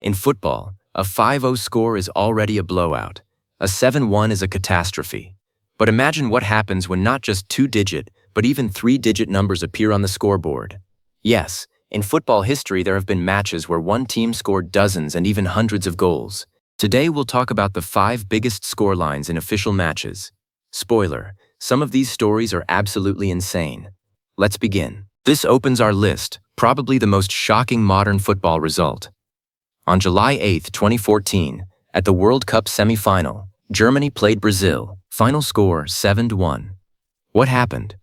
In football, a 5-0 score is already a blowout. A 7-1 is a catastrophe. But imagine what happens when not just two-digit, but even three-digit numbers appear on the scoreboard. Yes, in football history there have been matches where one team scored dozens and even hundreds of goals. Today we'll talk about the 5 biggest scorelines in official matches. Spoiler, some of these stories are absolutely insane. Let's begin. This opens our list, probably the most shocking modern football result. On July 8, 2014, at the World Cup semi-final, Germany played Brazil. Final score 7-1. What happened?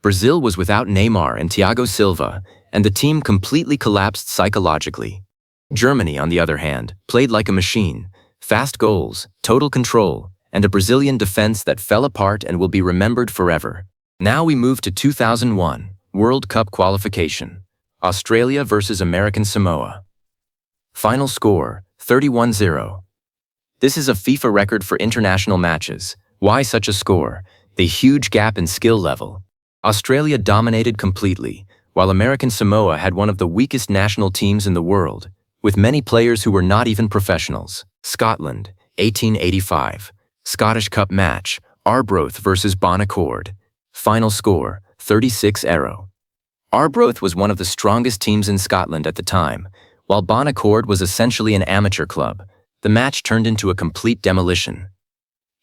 Brazil was without Neymar and Thiago Silva, and the team completely collapsed psychologically. Germany, on the other hand, played like a machine. Fast goals, total control, and a Brazilian defense that fell apart and will be remembered forever. Now we move to 2001, World Cup qualification. Australia versus American Samoa. Final score 31-0. This is a FIFA record for international matches. Why such a score? The huge gap in skill level. Australia dominated completely, while American Samoa had one of the weakest national teams in the world, with many players who were not even professionals. Scotland, 1885. Scottish Cup match, Arbroath versus Bon Accord. Final score 36-0. Arbroath was one of the strongest teams in Scotland at the time, while Bon Accord was essentially an amateur club. The match turned into a complete demolition.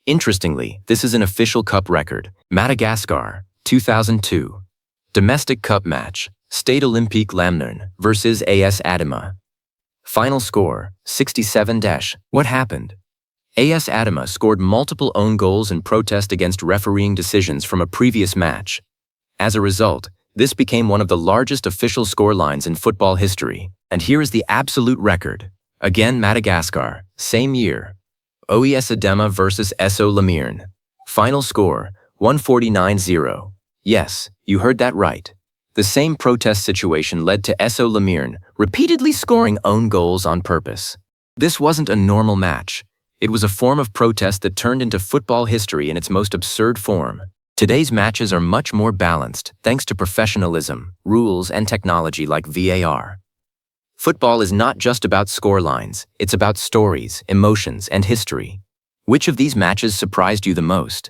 Interestingly, this is an official cup record. Madagascar, 2002. Domestic cup match, Stade Olympique Lamnern versus AS Adema. Final score 67-. What happened? AS Adema scored multiple own goals in protest against refereeing decisions from a previous match. As a result, this became one of the largest official scorelines in football history. And here is the absolute record. Again, Madagascar, same year. OES Adema versus SO Lamnern. Final score 149-0. Yes, you heard that right. The same protest situation led to SO Lamnern repeatedly scoring own goals on purpose. This wasn't a normal match. It was a form of protest that turned into football history in its most absurd form. Today's matches are much more balanced thanks to professionalism, rules, and technology like VAR. Football is not just about scorelines, it's about stories, emotions, and history. Which of these matches surprised you the most?